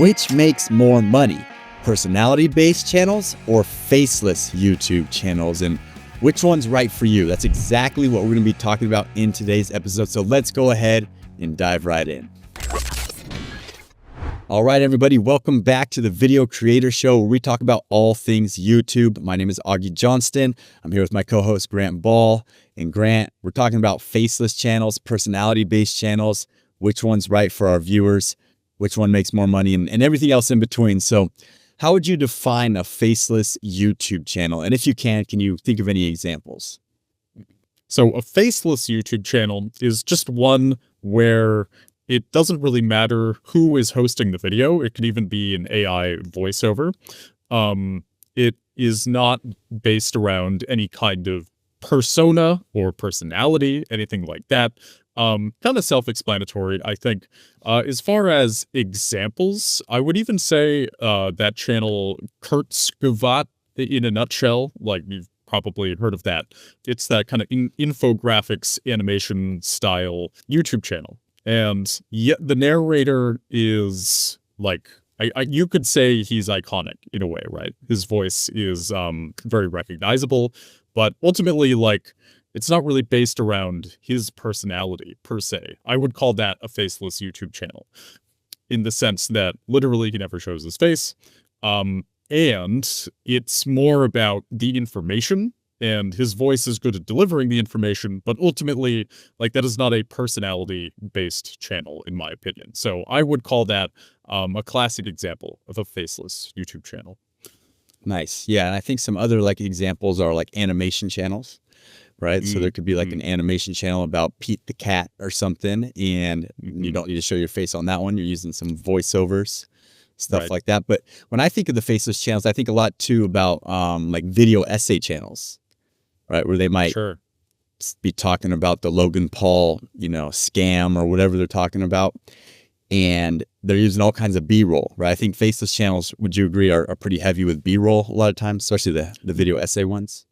Which makes more money, personality-based channels or faceless YouTube channels? And which one's right for you? That's exactly what we're going to be talking about in today's episode. So let's go ahead and dive right in. All right, everybody, welcome back to the Video Creator Show, where we talk about all things YouTube. My name is Augie Johnston. I'm here with my co-host Grant Ball. And Grant, we're talking about faceless channels, personality-based channels, which one's right for our viewers, which one makes more money, and everything else in between. So how would you define a faceless YouTube channel? And if you can you think of any examples? So a faceless YouTube channel is just one where it doesn't really matter who is hosting the video. It could even be an AI voiceover. It is not based around any kind of persona or personality, anything like that. Kind of self-explanatory, I think. As far as examples, I would even say that channel Kurt Skovat, in a nutshell, like you've probably heard of that. It's that kind of infographics animation style YouTube channel. And yet the narrator is like, you could say he's iconic in a way, right? His voice is very recognizable, but ultimately, like, it's not really based around his personality per se. I would call that a faceless YouTube channel in the sense that literally he never shows his face. And it's more about the information, and his voice is good at delivering the information, but ultimately, like, that is not a personality-based channel, in my opinion. So I would call that a classic example of a faceless YouTube channel. Nice. Yeah, and I think some other like examples are like animation channels, right? So there could be like an animation channel about Pete the cat or something, and you don't need to show your face on that one. You're using some voiceovers, stuff like that. But when I think of the faceless channels, I think a lot too about like video essay channels, right? Where they might be talking about the Logan Paul, scam or whatever they're talking about. And they're using all kinds of B-roll, right? I think faceless channels, would you agree, are pretty heavy with B-roll a lot of times, especially the video essay ones?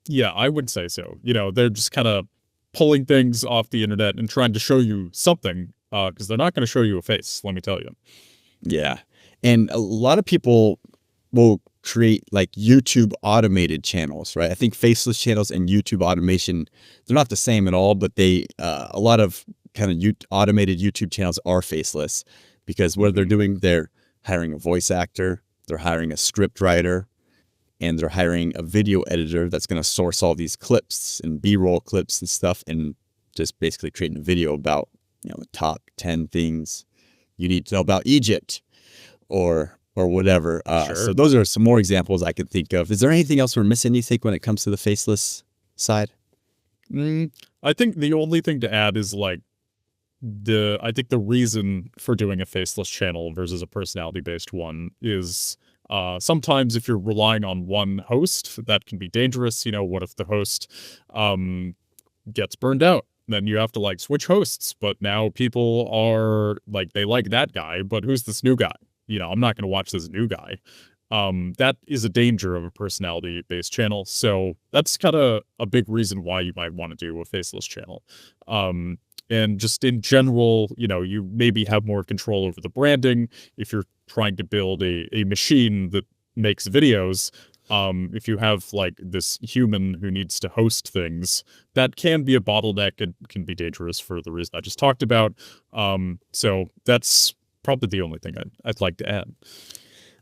Yeah, I would say so. They're just kind of pulling things off the internet and trying to show you something, because they're not going to show you a face, let me tell you. Yeah. And a lot of people will create like YouTube automated channels, right? I think faceless channels and YouTube automation, they're not the same at all, but they, a lot of kind of automated YouTube channels are faceless, because what they're doing, they're hiring a voice actor, they're hiring a script writer, and they're hiring a video editor that's going to source all these clips and B-roll clips and stuff, and just basically creating a video about, the top 10 things you need to know about Egypt or whatever. So those are some more examples I could think of. Is there anything else we're missing, you think, when it comes to the faceless side? I think the only thing to add is like I think the reason for doing a faceless channel versus a personality-based one is sometimes if you're relying on one host, that can be dangerous. What if the host gets burned out? Then you have to like switch hosts, but now people are like, they like that guy, but who's this new guy? I'm not going to watch this new guy. That is a danger of a personality-based channel. So that's kind of a big reason why you might want to do a faceless channel. And just in general, you maybe have more control over the branding if you're trying to build a machine that makes videos. If you have like this human who needs to host things, that can be a bottleneck and can be dangerous for the reason I just talked about. So that's probably the only thing I'd like to add.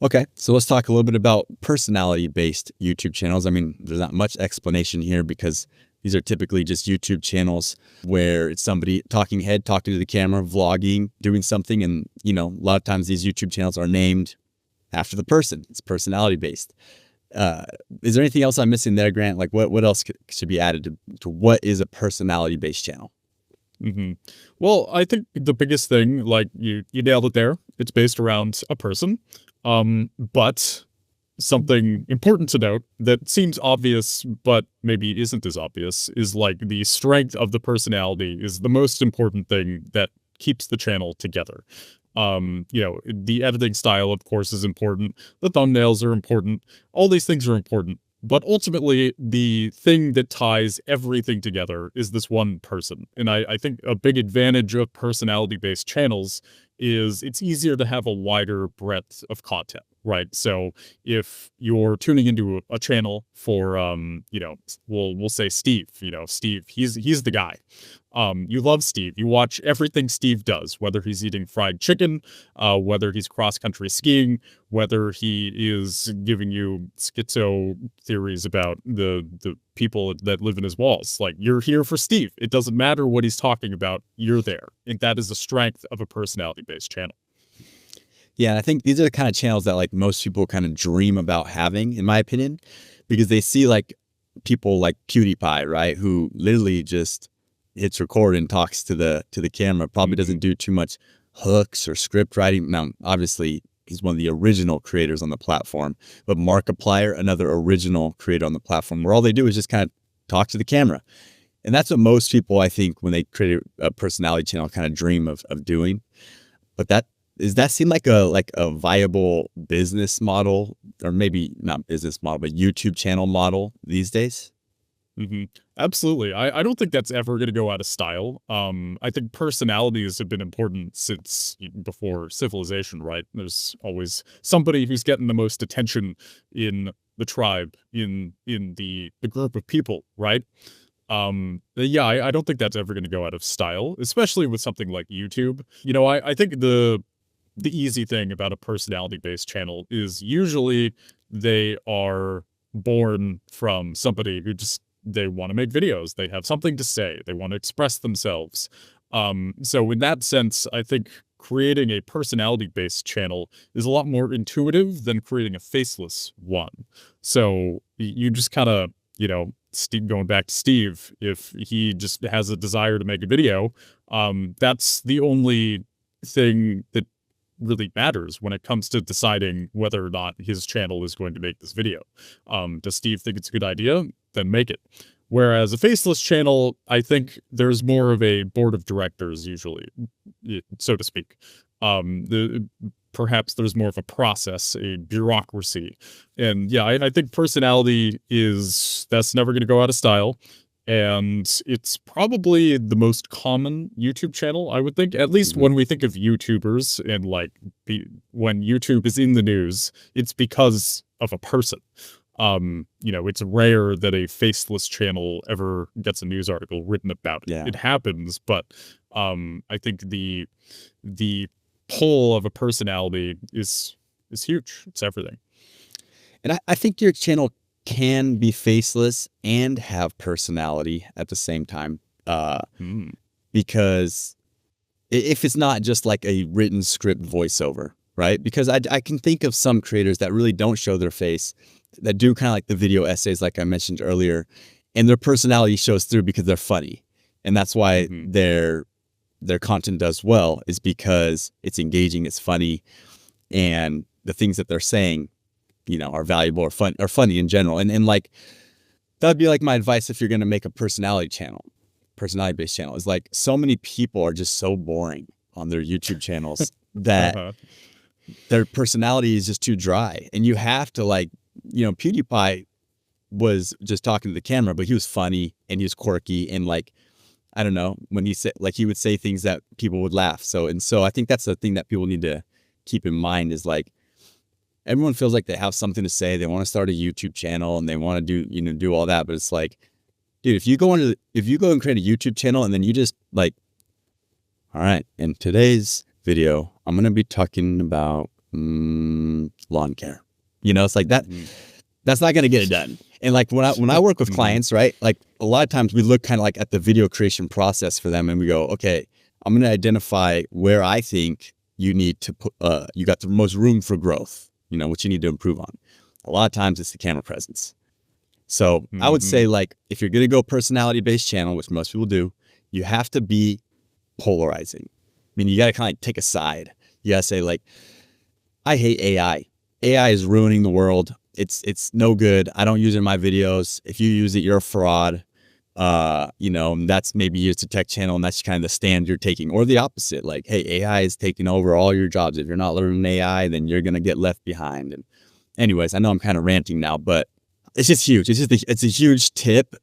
Okay, so let's talk a little bit about personality-based YouTube channels. I mean, there's not much explanation here because these are typically just YouTube channels where it's somebody talking to the camera, vlogging, doing something. And, a lot of times these YouTube channels are named after the person. It's personality-based. Is there anything else I'm missing there, Grant? Like what else should be added to what is a personality-based channel? Well, I think the biggest thing, like you nailed it there. It's based around a person. But something important to note that seems obvious, but maybe isn't as obvious, is like the strength of the personality is the most important thing that keeps the channel together. The editing style, of course, is important. The thumbnails are important. All these things are important. But ultimately, the thing that ties everything together is this one person. And I think a big advantage of personality-based channels is it's easier to have a wider breadth of content, right? So if you're tuning into a channel for, we'll say Steve, Steve, he's the guy. You love Steve. You watch everything Steve does, whether he's eating fried chicken, whether he's cross-country skiing, whether he is giving you schizo theories about the people that live in his walls. Like, you're here for Steve. It doesn't matter what he's talking about, you're there. And that is the strength of a personality-based channel. Yeah, I think these are the kind of channels that like most people kind of dream about having, in my opinion, because they see like people like PewDiePie, right, who literally just hits record and talks to the camera. Probably doesn't do too much hooks or script writing. Now, obviously, he's one of the original creators on the platform, but Markiplier, another original creator on the platform, where all they do is just kind of talk to the camera. And that's what most people, I think, when they create a personality channel, kind of dream of doing. But does that seem like a viable business model, or maybe not business model, but YouTube channel model these days? Absolutely. I don't think that's ever going to go out of style. I think personalities have been important since before civilization, right? There's always somebody who's getting the most attention in the tribe, in the group of people, right? Yeah, I don't think that's ever going to go out of style, especially with something like YouTube. I think the easy thing about a personality-based channel is usually they are born from somebody who just, they want to make videos. They have something to say. They want to express themselves. So in that sense, I think creating a personality-based channel is a lot more intuitive than creating a faceless one. So you just kind of, Steve, going back to Steve, if he just has a desire to make a video, that's the only thing that really matters when it comes to deciding whether or not his channel is going to make this video. Does Steve think it's a good idea? Then make it. Whereas a faceless channel, I think there's more of a board of directors usually, so to speak. Perhaps there's more of a process, a bureaucracy. And yeah, I think personality that's never going to go out of style. And it's probably the most common YouTube channel, I would think, at least when we think of YouTubers and like when YouTube is in the news, it's because of a person. It's rare that a faceless channel ever gets a news article written about it. Yeah. It happens, but I think the pull of a personality is huge. It's everything. And I think your channel can be faceless and have personality at the same time. Because if it's not just like a written script voiceover, right? Because I can think of some creators that really don't show their face, that do kind of like the video essays, like I mentioned earlier, and their personality shows through because they're funny. And that's why their content does well, is because it's engaging, it's funny, and the things that they're saying, are valuable or funny in general. And like, that'd be like my advice if you're going to make a personality-based channel, is like, so many people are just so boring on their YouTube channels that their personality is just too dry. And you have to like, PewDiePie was just talking to the camera, but he was funny and he was quirky. And like, I don't know, when he said, like, he would say things that people would laugh. So I think that's the thing that people need to keep in mind, is like, everyone feels like they have something to say. They want to start a YouTube channel and they want to do all that. But it's like, dude, if you go and create a YouTube channel and then you just like, all right, in today's video, I'm going to be talking about lawn care. It's like that. That's not going to get it done. And like when I work with clients, right? Like a lot of times we look kind of like at the video creation process for them and we go, okay, I'm going to identify where I think you need to put, you got the most room for growth. What you need to improve on. A lot of times it's the camera presence. So I would say, like, if you're going to go personality-based channel, which most people do, you have to be polarizing. I mean, you got to kind of like take a side. You got to say, like, I hate AI. AI is ruining the world. It's no good. I don't use it in my videos. If you use it, you're a fraud. That's maybe used to tech channel, and that's kind of the stand you're taking. Or the opposite, like, hey, AI is taking over all your jobs. If you're not learning AI, then you're going to get left behind. And anyways, I know I'm kind of ranting now, but it's just huge. It's a huge tip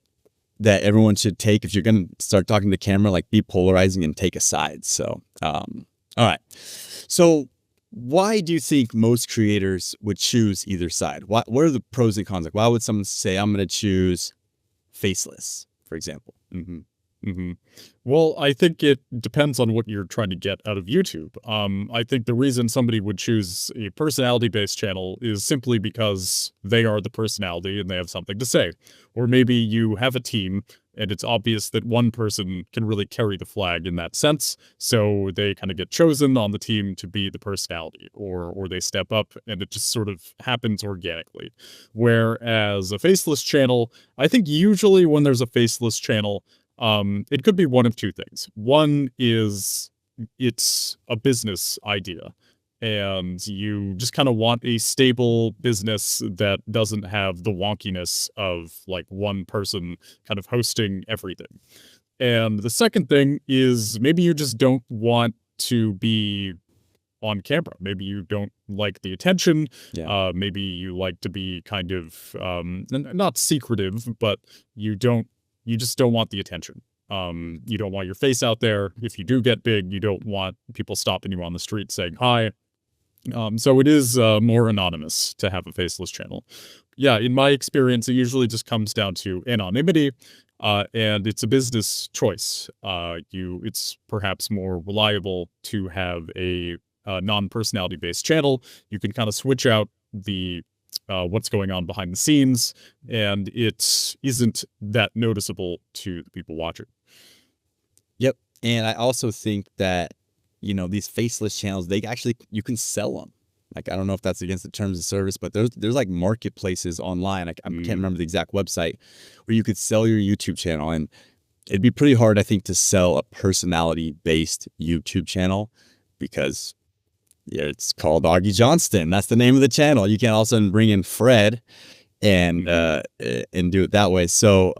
that everyone should take. If you're going to start talking to the camera, like, be polarizing and take a side. So, All right. So why do you think most creators would choose either side? What are the pros and cons? Like, why would someone say, I'm going to choose Faceless, for example? hmm hmm Well, I think it depends on what you're trying to get out of YouTube. I think the reason somebody would choose a personality-based channel is simply because they are the personality and they have something to say. Or maybe you have a team and it's obvious that one person can really carry the flag in that sense, so they kind of get chosen on the team to be the personality, or they step up and it just sort of happens organically. Whereas a faceless channel, I think usually when there's a faceless channel, it could be one of two things. One is it's a business idea, and you just kind of want a stable business that doesn't have the wonkiness of like one person kind of hosting everything. And the second thing is maybe you just don't want to be on camera. Maybe you don't like the attention. Yeah. Maybe you like to be kind of not secretive, but you just don't want the attention. You don't want your face out there. If you do get big, you don't want people stopping you on the street saying hi. So it is more anonymous to have a faceless channel. Yeah, in my experience, it usually just comes down to anonymity, and it's a business choice. It's perhaps more reliable to have a non-personality based channel. You can kind of switch out the what's going on behind the scenes, and it isn't that noticeable to the people watching. Yep. And I also think that, these faceless channels, they actually, you can sell them. Like, I don't know if that's against the terms of service, but there's like marketplaces online. I can't Mm. remember the exact website where you could sell your YouTube channel. And it'd be pretty hard, I think, to sell a personality based YouTube channel because yeah, it's called Augie Johnston. That's the name of the channel. You can also bring in Fred and do it that way. So,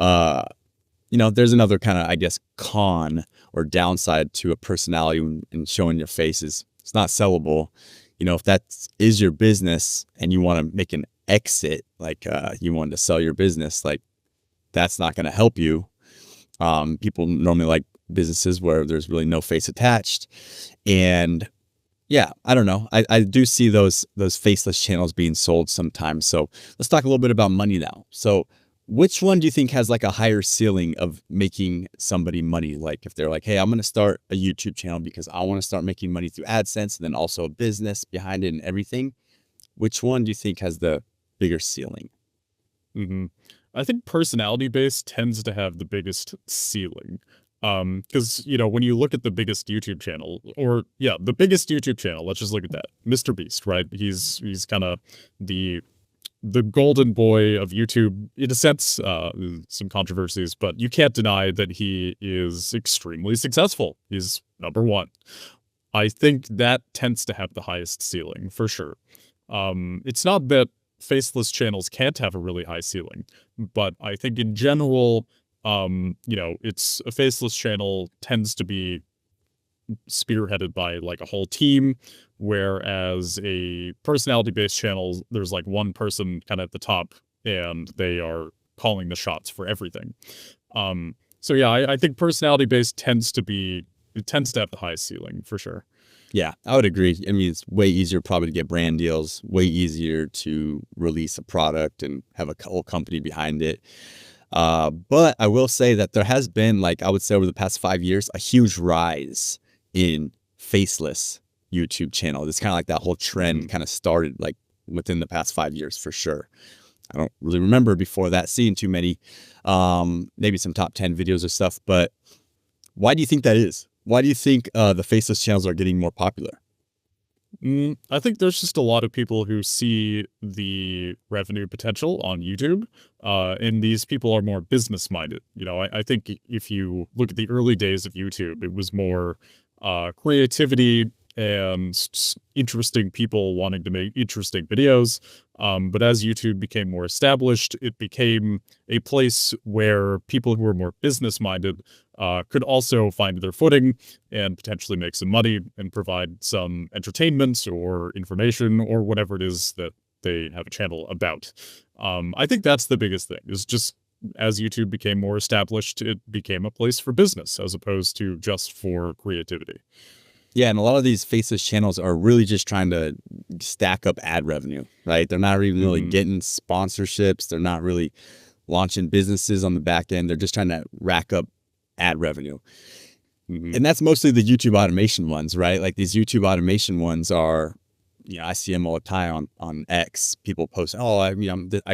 there's another kind of, I guess, con or downside to a personality and showing your faces. It's not sellable. If that is your business and you want to make an exit, like you want to sell your business, like that's not going to help you. People normally like businesses where there's really no face attached. And yeah, I don't know. I do see those faceless channels being sold sometimes. So let's talk a little bit about money now. So which one do you think has like a higher ceiling of making somebody money? Like if they're like, hey, I'm going to start a YouTube channel because I want to start making money through AdSense and then also a business behind it and everything. Which one do you think has the bigger ceiling? hmm I think personality based tends to have the biggest ceiling. Because when you look at the biggest YouTube channel, or yeah, the biggest YouTube channel, let's just look at that, Mr. Beast, right? He's kind of the the golden boy of YouTube in a sense. Some controversies, but you can't deny that he is extremely successful. He's number one. I think that tends to have the highest ceiling for sure. It's not that faceless channels can't have a really high ceiling, but I think in general, it's a faceless channel tends to be spearheaded by like a whole team, whereas a personality based channel, there's like one person kind of at the top and they are calling the shots for everything. So yeah, I think personality based it tends to have the highest ceiling for sure. Yeah, I would agree. I mean, it's way easier probably to get brand deals, way easier to release a product and have a whole company behind it. But I will say that there has been, like, I would say over the past 5 years, a huge rise in faceless YouTube channel. It's kind of like that whole trend kind of started like within the past 5 years for sure. I don't really remember before that seeing too many, maybe some top 10 videos or stuff. But why do you think that is? Why do you think the faceless channels are getting more popular? I think there's just a lot of people who see the revenue potential on YouTube, and these people are more business minded. I think if you look at the early days of YouTube, it was more creativity and interesting people wanting to make interesting videos. But as YouTube became more established, it became a place where people who were more business minded could also find their footing and potentially make some money and provide some entertainment or information or whatever it is that they have a channel about. I think that's the biggest thing, is just as YouTube became more established, it became a place for business as opposed to just for creativity. Yeah, and a lot of these faceless channels are really just trying to stack up ad revenue, right? They're not even really Hmm. getting sponsorships. They're not really launching businesses on the back end. They're just trying to rack up ad revenue. Hmm. And that's mostly the YouTube automation ones, right? Like these YouTube automation ones are, I see them all the time on X. People post, oh, I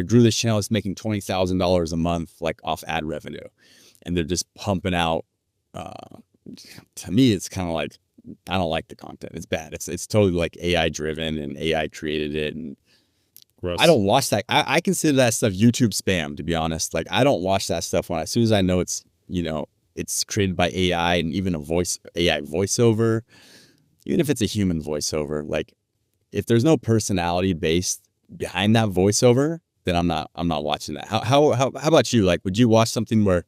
grew this channel. It's making $20,000 a month, like off ad revenue. And they're just pumping out, uh, to me, it's kind of like, I don't like the content. It's bad. It's totally like AI driven and AI created it. And I Gross. don't watch that. I consider that stuff YouTube spam, to be honest. Like I don't watch that stuff as soon as I know it's created by AI and even AI voiceover, even if it's a human voiceover, like if there's no personality based behind that voiceover, then I'm not watching that. How about you? Like, would you watch something where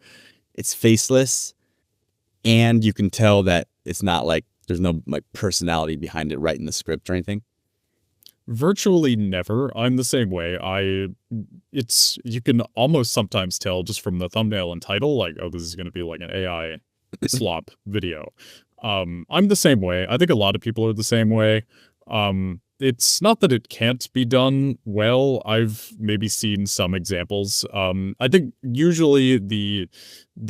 it's faceless and you can tell that it's not like there's no like personality behind it right in the script or anything? Virtually never. I'm the same way. You can almost sometimes tell just from the thumbnail and title, like, oh, this is going to be like an AI slop video. I'm the same way. I think a lot of people are the same way. It's not that it can't be done well. I've maybe seen some examples. I think usually the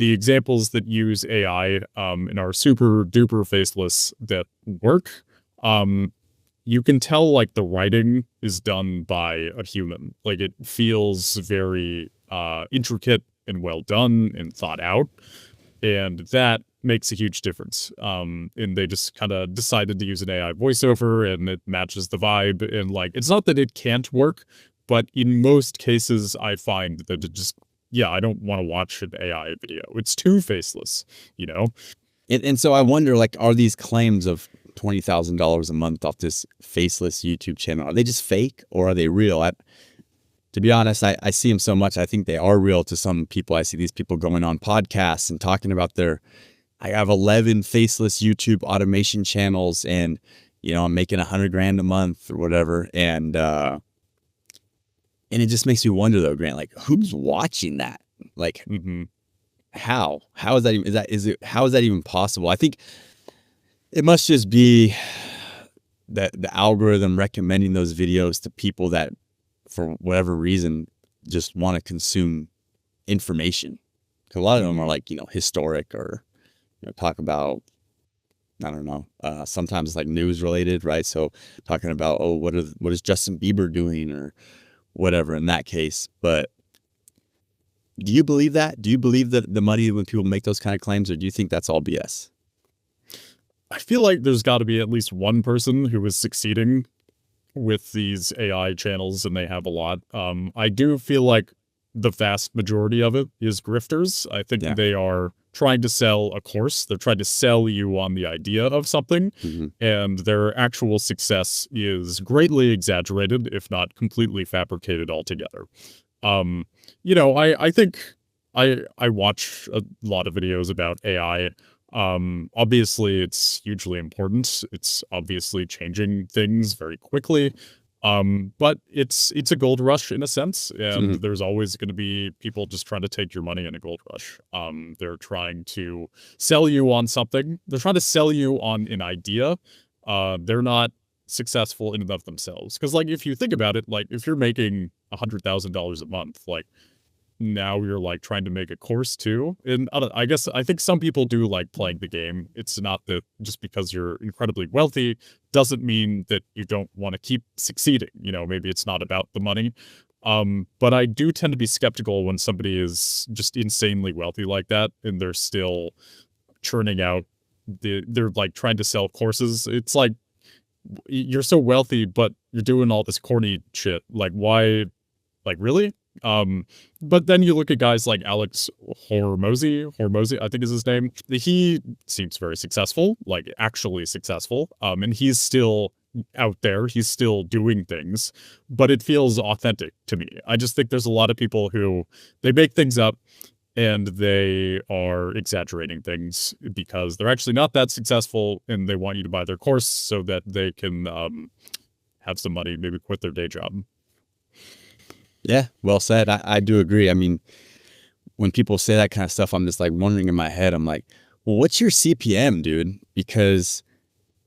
examples that use AI and are super duper faceless that work. You can tell like the writing is done by a human. Like it feels very intricate and well done and thought out, and that makes a huge difference. And they just kind of decided to use an AI voiceover, and it matches the vibe. And like, it's not that it can't work, but in most cases, I find that it just, yeah, I don't want to watch an AI video. It's too faceless, you know. And so I wonder, like, are these claims of $20,000 a month off this faceless YouTube channel, are they just fake or are they real? To be honest, I see them so much. I think they are real to some people. I see these people going on podcasts and talking about I have 11 faceless YouTube automation channels and, I'm making 100 grand a month or whatever. And it just makes me wonder though, Grant, like who's watching that? Like Hmm. how is that even, how is that even possible? I think it must just be that the algorithm recommending those videos to people that for whatever reason just want to consume information. 'Cause a lot of them are Hmm. like, historic or, talk about, I don't know, sometimes like news related, right? So talking about, oh, what is Justin Bieber doing or whatever in that case. But do you believe that? Do you believe that the money when people make those kind of claims, or do you think that's all BS? I feel like there's got to be at least one person who is succeeding with these AI channels, and they have a lot. I do feel like the vast majority of it is grifters. I think Yeah. they are trying to sell a course. They're trying to sell you on the idea of something, Hmm. and their actual success is greatly exaggerated, if not completely fabricated altogether. Um, I think I watch a lot of videos about AI. Obviously, it's hugely important. It's obviously changing things very quickly. But it's a gold rush in a sense, and Hmm. there's always going to be people just trying to take your money in a gold rush. They're trying to sell you on something. They're trying to sell you on an idea. They're not successful in and of themselves. Because like if you think about it, like if you're making $100,000 a month, like now you're like trying to make a course too. And I guess I think some people do like playing the game. It's not that just because you're incredibly wealthy doesn't mean that you don't want to keep succeeding. Maybe it's not about the money. But I do tend to be skeptical when somebody is just insanely wealthy like that and they're still churning out they're like trying to sell courses. It's like you're so wealthy, but you're doing all this corny shit. Like why like, really? Um, but then you look at guys like Alex Hormozy, I think is his name. He seems very successful, like actually successful. And he's still out there. He's still doing things, but it feels authentic to me. I just think there's a lot of people who they make things up and they are exaggerating things because they're actually not that successful and they want you to buy their course so that they can have some money, maybe quit their day job. Yeah, well said. I do agree. I mean, when people say that kind of stuff, I'm just like wondering in my head, I'm like, well, what's your CPM, dude? Because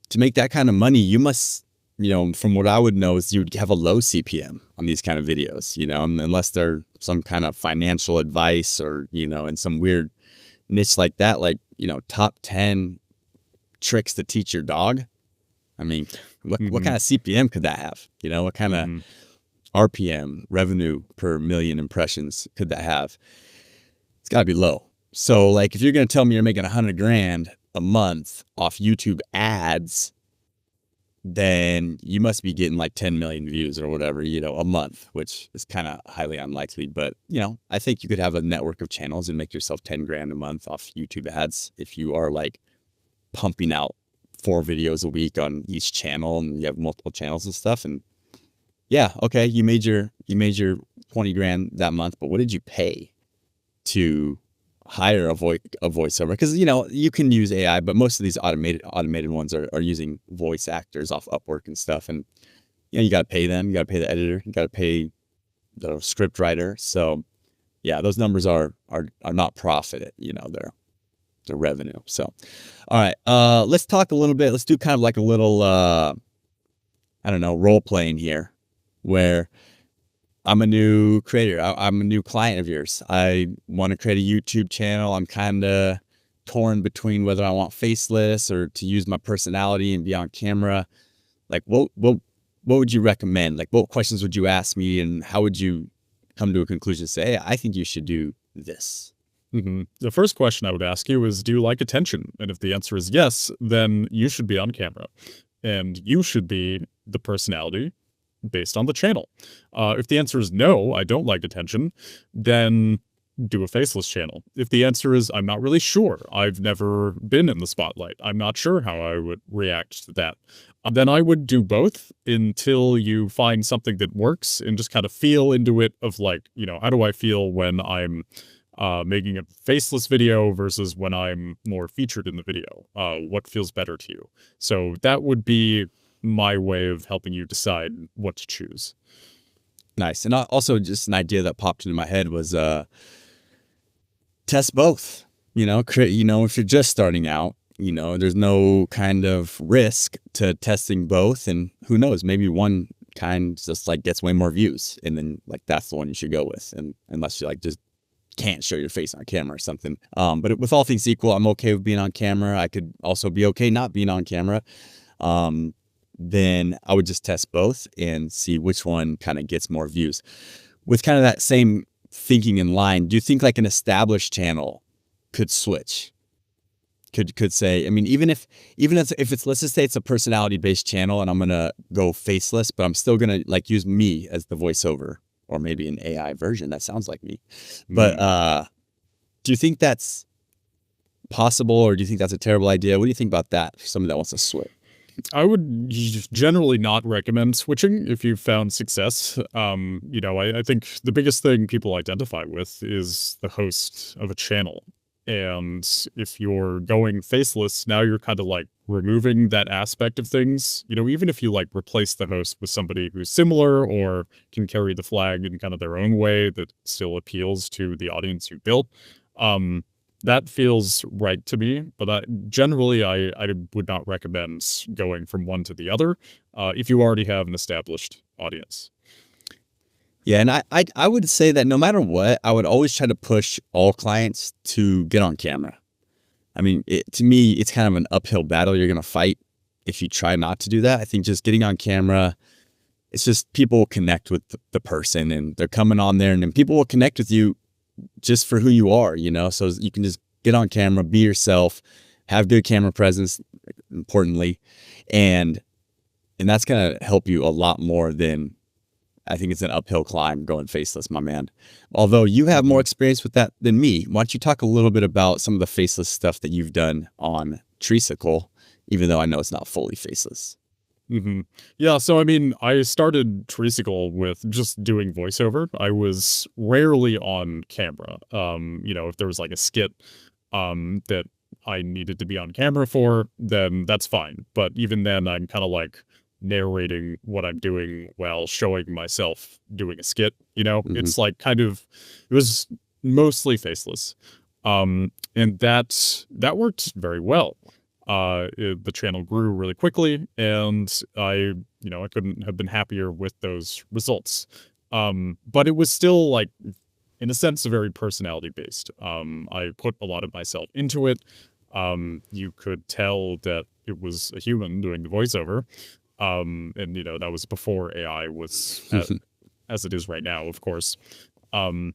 to make that kind of money, you must, from what I would know is you'd have a low CPM on these kind of videos, unless they're some kind of financial advice or, in some weird niche like that, like, top 10 tricks to teach your dog. I mean, what kind of CPM could that have? What kind of RPM, revenue per million impressions, could that have? It's got to be low. So like, if you're going to tell me you're making $100,000 a month off YouTube ads, then you must be getting like 10 million views or whatever, a month, which is kind of highly unlikely. But, I think you could have a network of channels and make yourself 10 grand a month off YouTube ads if you are like pumping out 4 videos a week on each channel and you have multiple channels and stuff. And yeah, okay, you made your 20 grand that month, but what did you pay to hire a voiceover? Because you can use AI, but most of these automated ones are using voice actors off Upwork and stuff, and you got to pay them, you got to pay the editor, you got to pay the script writer. So yeah, those numbers are not profit, they're revenue. So all right, let's talk a little bit. Let's do kind of like a little I don't know, role playing here, where I'm a new creator. I'm a new client of yours. I want to create a YouTube channel. I'm kind of torn between whether I want Faceless or to use my personality and be on camera. Like, what would you recommend? Like, what questions would you ask me, and how would you come to a conclusion and say, hey, I think you should do this? The first question I would ask you is, do you like attention? And if the answer is yes, then you should be on camera, and you should be the personality based on the channel. If the answer is no, I don't like attention, then do a faceless channel. If the answer is I'm not really sure, I've never been in the spotlight, I'm not sure how I would react to that, then I would do both until you find something that works and just kind of feel into it of like, how do I feel when I'm making a faceless video versus when I'm more featured in the video? What feels better to you? So that would be my way of helping you decide what to choose. Nice. And also just an idea that popped into my head was test both. If you're just starting out, there's no kind of risk to testing both, and who knows, maybe one kind just like gets way more views, and then like that's the one you should go with, and unless you like just can't show your face on camera or something. But with all things equal, I'm okay with being on camera. I could also be okay not being on camera. Then I would just test both and see which one kind of gets more views. With kind of that same thinking in line, do you think like an established channel could switch? Could say, I mean, even if it's, let's just say it's a personality based channel and I'm gonna go faceless, but I'm still gonna like use me as the voiceover, or maybe an AI version that sounds like me. But do you think that's possible, or do you think that's a terrible idea? What do you think about that for somebody that wants to switch? I would generally not recommend switching if you've found success. I think the biggest thing people identify with is the host of a channel. And if you're going faceless, now you're kind of like removing that aspect of things. Even if you like replace the host with somebody who's similar or can carry the flag in kind of their own way that still appeals to the audience you built, that feels right to me. But generally, I would not recommend going from one to the other if you already have an established audience. Yeah, and I would say that no matter what, I would always try to push all clients to get on camera. I mean, to me, it's kind of an uphill battle you're going to fight if you try not to do that. I think just getting on camera, it's just people will connect with the person, and they're coming on there, and then people will connect with you just for who you are, so you can just get on camera, be yourself, have good camera presence, importantly, and that's going to help you a lot more than, I think it's an uphill climb going faceless, my man. Although you have more experience with that than me, why don't you talk a little bit about some of the faceless stuff that you've done on Treesicle, even though I know it's not fully faceless. Yeah, so I mean, I started Treesicle with just doing voiceover. I was rarely on camera. If there was like a skit that I needed to be on camera for, then that's fine. But even then, I'm kind of like narrating what I'm doing while showing myself doing a skit. It's like it was mostly faceless. And that worked very well. The channel grew really quickly, and I couldn't have been happier with those results. But it was still like, in a sense, very personality based. I put a lot of myself into it. You could tell that it was a human doing the voiceover. And that was before AI was as it is right now, of course. Um,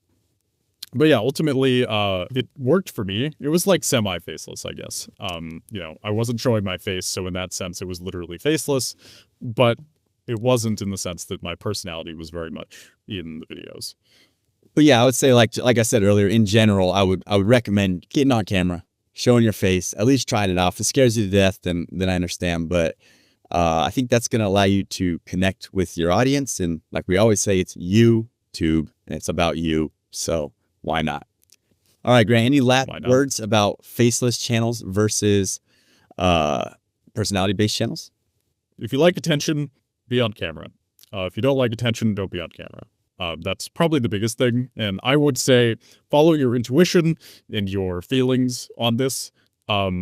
but yeah, ultimately, it worked for me. It was like semi-faceless, I guess. I wasn't showing my face, so in that sense, it was literally faceless. But it wasn't in the sense that my personality was very much in the videos. But yeah, I would say like I said earlier, in general, I would recommend getting on camera, showing your face, at least trying it out. If it scares you to death, then I understand. But I think that's going to allow you to connect with your audience. And like we always say, it's YouTube and it's about you. So why not? All right, Grant, any last words about faceless channels versus personality-based channels? If you like attention, be on camera. If you don't like attention, don't be on camera. That's probably the biggest thing. And I would say follow your intuition and your feelings on this. I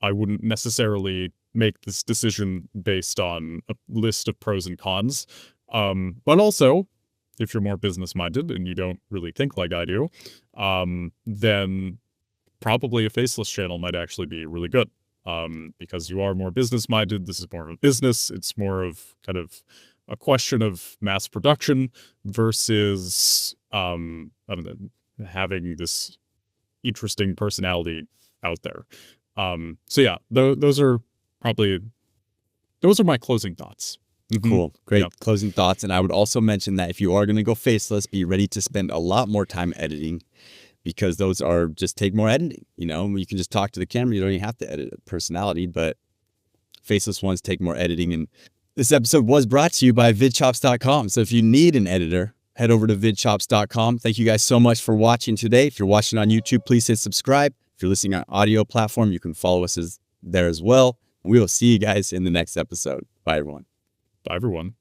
wouldn't necessarily make this decision based on a list of pros and cons. But also, if you're more business-minded and you don't really think like I do, then probably a faceless channel might actually be really good. Because you are more business-minded. This is more of a business. It's more of kind of a question of mass production versus, I don't know, having this interesting personality out there. So yeah, those are my closing thoughts. Cool. Great closing thoughts. And I would also mention that if you are going to go faceless, be ready to spend a lot more time editing, because those are just take more editing. You can just talk to the camera. You don't even have to edit a personality, but faceless ones take more editing. And this episode was brought to you by vidchops.com. So if you need an editor, head over to vidchops.com. Thank you guys so much for watching today. If you're watching on YouTube, please hit subscribe. If you're listening on audio platform, you can follow us there as well. We will see you guys in the next episode. Bye, everyone. Bye, everyone.